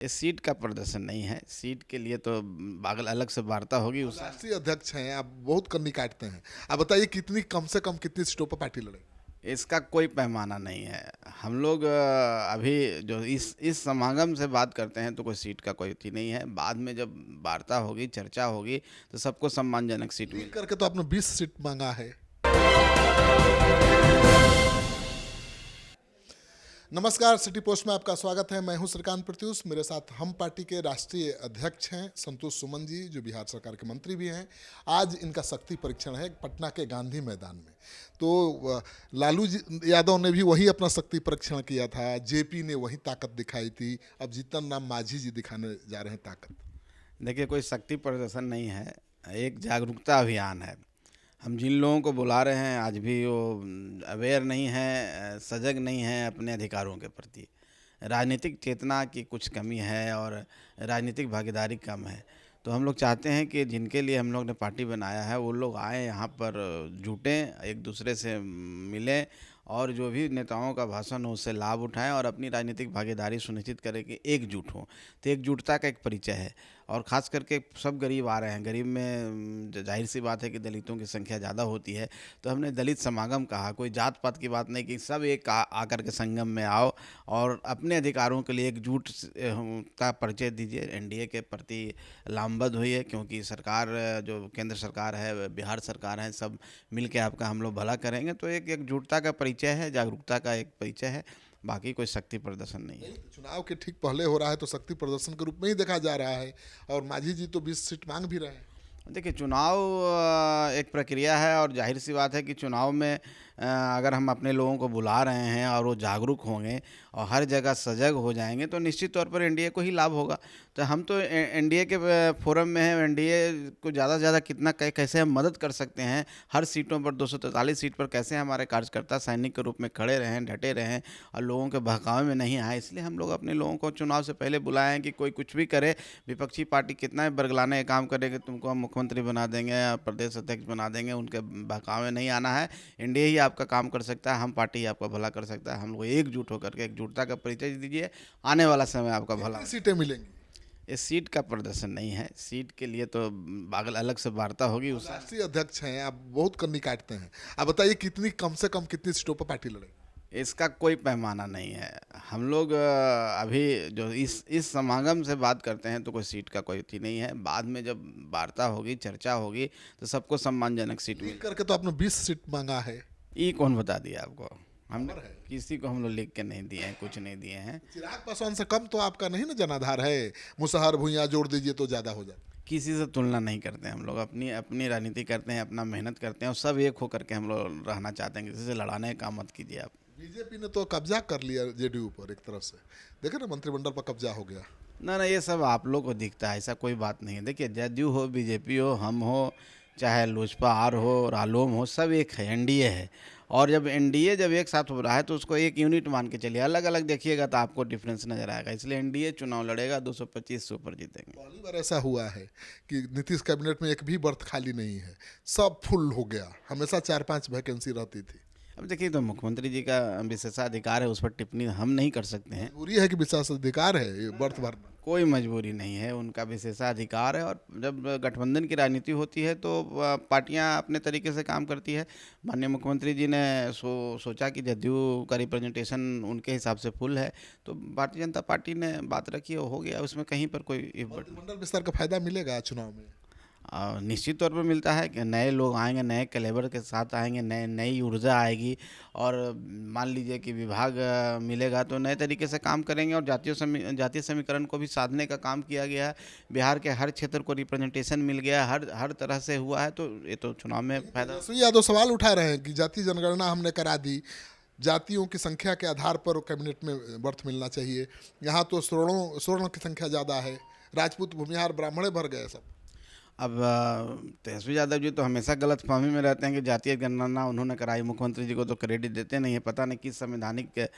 ये सीट का प्रदर्शन नहीं है। सीट के लिए तो अगल अलग से वार्ता होगी। आप उस राष्ट्रीय अध्यक्ष हैं, आप बहुत कन्नी काटते हैं। आप बताइए कितनी कम से कम कितनी सीटों पर पार्टी लड़े? इसका कोई पैमाना नहीं है। हम लोग अभी जो इस समागम से बात करते हैं तो कोई सीट का कोई थी नहीं है। बाद में जब वार्ता होगी, चर्चा होगी तो सबको सम्मानजनक सीट लीड मिल। करके तो आपने 20 सीट मांगा है। नमस्कार, सिटी पोस्ट में आपका स्वागत है। मैं हूं श्रीकांत प्रत्युष। मेरे साथ हम पार्टी के राष्ट्रीय अध्यक्ष हैं संतोष सुमन जी, जो बिहार सरकार के मंत्री भी हैं। आज इनका शक्ति परीक्षण है पटना के गांधी मैदान में। तो लालू जी यादव ने भी वही अपना शक्ति परीक्षण किया था, जेपी ने वही ताकत दिखाई थी। अब जीतन राम मांझी जी दिखाने जा रहे हैं ताकत। देखिए, कोई शक्ति प्रदर्शन नहीं है, एक जागरूकता अभियान है। हम जिन लोगों को बुला रहे हैं आज भी वो अवेयर नहीं है, सजग नहीं है अपने अधिकारों के प्रति। राजनीतिक चेतना की कुछ कमी है और राजनीतिक भागीदारी कम है। तो हम लोग चाहते हैं कि जिनके लिए हम लोग ने पार्टी बनाया है वो लोग आए यहाँ पर, जुटें, एक दूसरे से मिलें और जो भी नेताओं का भाषण हो उससे लाभ उठाएं और अपनी राजनीतिक भागीदारी सुनिश्चित करें कि एकजुट हों। तो एकजुटता का एक परिचय है। और ख़ास करके सब गरीब आ रहे हैं। गरीब में जाहिर सी बात है कि दलितों की संख्या ज़्यादा होती है। तो हमने दलित समागम कहा, कोई जात पात की बात नहीं कि सब एक आकर के संगम में आओ और अपने अधिकारों के लिए एकजुट का परिचय दीजिए। एनडीए के प्रति लामबद्ध होइए, क्योंकि सरकार, जो केंद्र सरकार है, बिहार सरकार है, सब मिल के आपका हम लोग भला करेंगे। तो एक एकजुटता का परिचय है, जागरूकता का एक परिचय है, बाकी कोई शक्ति प्रदर्शन नहीं है। चुनाव के ठीक पहले हो रहा है तो शक्ति प्रदर्शन के रूप में ही देखा जा रहा है। और मांझी जी तो 20 सीट मांग भी रहे हैं। देखिए, चुनाव एक प्रक्रिया है और जाहिर सी बात है कि चुनाव में अगर हम अपने लोगों को बुला रहे हैं और वो जागरूक होंगे और हर जगह सजग हो जाएंगे तो निश्चित तौर पर एनडीए को ही लाभ होगा। तो हम तो एनडीए के फोरम में हैं। एनडीए को ज़्यादा से ज़्यादा कितना कैसे हम मदद कर सकते हैं, हर सीटों पर 243 सीट पर कैसे हमारे कार्यकर्ता सैनिक के रूप में खड़े रहें, डटे रहें और लोगों के बहकावे में नहीं आए। इसलिए हम लोग अपने लोगों को चुनाव से पहले बुलाए हैं कि कोई कुछ भी करे, विपक्षी पार्टी कितना भी बरगलाने का काम करेगी, तुमको हम मुख्यमंत्री बना देंगे या प्रदेश अध्यक्ष बना देंगे, उनके बहकावे में नहीं आना है। एनडीए ही आपका काम कर सकता है, हम पार्टी ही आपका भला कर सकता है। हम लोग एकजुट होकर के एकजुटता का परिचय दीजिए, आने वाला समय आपका भला। कितनी सीटें मिलेंगी? ये सीट का प्रदर्शन नहीं है। सीट के लिए तो अगल अलग से वार्ता होगी। उस राष्ट्रीय अध्यक्ष हैं, आप बहुत कन्नी काटते हैं। आप बताइए कितनी कम से कम कितनी सीटों पर पार्टी लड़े? इसका कोई पैमाना नहीं है। हम लोग अभी जो इस समागम से बात करते हैं तो कोई सीट का कोई थी नहीं है। बाद में जब वार्ता होगी, चर्चा होगी तो सबको सम्मानजनक सीट लीड मिल। करके तो आपने 20 सीट मांगा है। ये कौन बता दिया आपको? हमने खबर है। किसी को हम लोग लिख के नहीं दिए हैं, कुछ नहीं दिए हैं। चिराग पासवान से कम तो आपका नहीं ना जनाधार है। मुसहर भुइयां जोड़ दीजिए तो ज्यादा हो जाए। किसी से तुलना नहीं करते हैं हम लोग। अपनी अपनी राजनीति करते हैं, अपना मेहनत करते हैं और सब एक होकर के हम लोग रहना चाहते हैं। किसी से लड़ाने का काम मत कीजिए आप। बीजेपी ने तो कब्जा कर लिया जेडीयू पर, एक तरफ से देखे ना, मंत्रिमंडल पर कब्जा हो गया। ना, ये सब आप लोग को दिखता है, ऐसा कोई बात नहीं है। देखिए, जदयू हो, बीजेपी हो, हम हो, चाहे लोजपा आर हो, रालोम हो, सब एक है, एनडीए है। और जब एनडीए जब एक साथ हो रहा है तो उसको एक यूनिट मान के चलिए। अलग अलग देखिएगा तो आपको डिफरेंस नजर आएगा। इसलिए एनडीए चुनाव लड़ेगा, 225 से ऊपर जीतेंगे। पहली बार ऐसा हुआ है कि नीतीश कैबिनेट में एक भी बर्थ खाली नहीं है, सब फुल हो गया। हमेशा 4-5 वैकेंसी रहती थी। अब देखिए, तो मुख्यमंत्री जी का विशेषाधिकार है, उस पर टिप्पणी हम नहीं कर सकते हैं। मजबूरी है कि विशेषाधिकार है ये बर्थ भरना। कोई मजबूरी नहीं है, उनका विशेषाधिकार है। और जब गठबंधन की राजनीति होती है तो पार्टियां अपने तरीके से काम करती है। माननीय मुख्यमंत्री जी ने सोचा कि जदयू का रिप्रेजेंटेशन उनके हिसाब से फुल है, तो भारतीय जनता पार्टी ने बात रखी, हो गया। उसमें कहीं पर कोई मंत्रिमंडल विस्तार का फायदा मिलेगा चुनाव में? निश्चित तौर पर मिलता है कि नए लोग आएंगे, नए कैलेबर के साथ आएंगे, नई ऊर्जा आएगी। और मान लीजिए कि विभाग मिलेगा तो नए तरीके से काम करेंगे। और जातीय समीकरण को भी साधने का काम किया गया है। बिहार के हर क्षेत्र को रिप्रेजेंटेशन मिल गया, हर तरह से हुआ है। तो ये तो चुनाव में फायदा। तेजस्वी यादव सवाल उठा रहे हैं कि जातीय जनगणना हमने करा दी, जातियों की संख्या के आधार पर कैबिनेट में बर्थ मिलना चाहिए। यहाँ तो स्वर्ण की संख्या ज़्यादा है, राजपूत भूमिहार ब्राह्मणे भर गए सब। अब तेजस्वी यादव जी तो हमेशा गलतफहमी में रहते हैं कि जातीय गणना उन्होंने कराई। मुख्यमंत्री जी को तो क्रेडिट देते नहीं है। पता नहीं किस संवैधानिक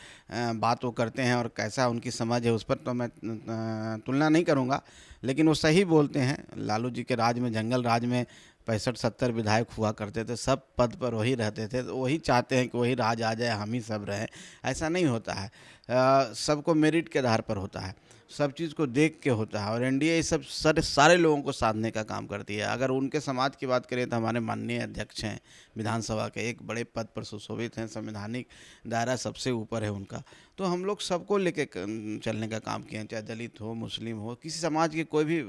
बात वो करते हैं और कैसा उनकी समझ है, उस पर तो मैं तुलना नहीं करूंगा। लेकिन वो सही बोलते हैं। लालू जी के राज में, जंगल राज में 65-70 विधायक हुआ करते थे, सब पद पर वही रहते थे, तो वही चाहते हैं कि वही राज आ जाए, हम ही सब रहें। ऐसा नहीं होता है। सबको मेरिट के आधार पर होता है, सब चीज़ को देख के होता है, और एनडीए ये सब सारे लोगों को साधने का काम करती है। अगर उनके समाज की बात करें तो हमारे माननीय अध्यक्ष हैं विधानसभा के, एक बड़े पद पर सुशोभित हैं, संवैधानिक दायरा सबसे ऊपर है उनका। तो हम लोग सबको लेके चलने का काम किए हैं, चाहे दलित हो, मुस्लिम हो, किसी समाज के कोई भी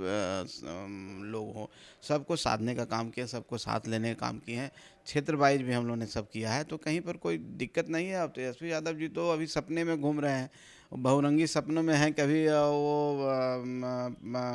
लोग हो, सबको साधने का काम किया, सबको साथ लेने का काम किए हैं। क्षेत्र वाइज भी हम लोगों ने सब किया है, तो कहीं पर कोई दिक्कत नहीं है। अब तेजस्वी यादव जी तो अभी सपने में घूम रहे हैं, बहुरंगी सपनों में हैं। कभी वो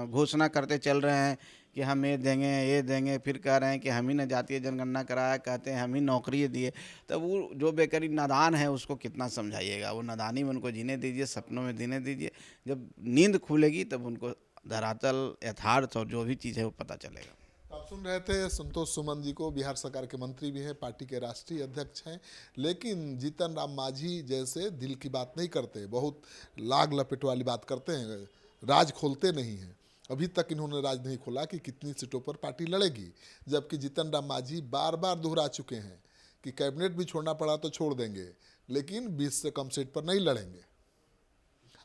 घोषणा करते चल रहे हैं कि हम ये देंगे, फिर कह रहे हैं कि हम ही ने जातीय जनगणना कराया, कहते हैं हम ही नौकरी दिए। तब वो जो बेकरी नादान है उसको कितना समझाइएगा, वो नादानी में उनको जीने दीजिए, सपनों में जीने दीजिए। जब नींद खुलेगी तब उनको धरातल यथार्थ और जो भी चीज़ है वो पता चलेगा। आप सुन रहे थे संतोष सुमन जी को, बिहार सरकार के मंत्री भी हैं, पार्टी के राष्ट्रीय अध्यक्ष हैं, लेकिन जीतन राम मांझी जैसे दिल की बात नहीं करते, बहुत लाग लपेट वाली बात करते हैं, राज खोलते नहीं हैं। अभी तक इन्होंने राज नहीं खोला कि कितनी सीटों पर पार्टी लड़ेगी, जबकि जीतन राम मांझी बार बार दोहरा चुके हैं कि कैबिनेट भी छोड़ना पड़ा तो छोड़ देंगे, लेकिन 20 से कम सीट पर नहीं लड़ेंगे।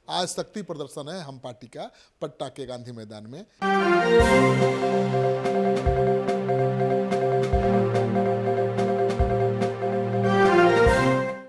आज शक्ति प्रदर्शन है हम पार्टी का पटना के गांधी मैदान में।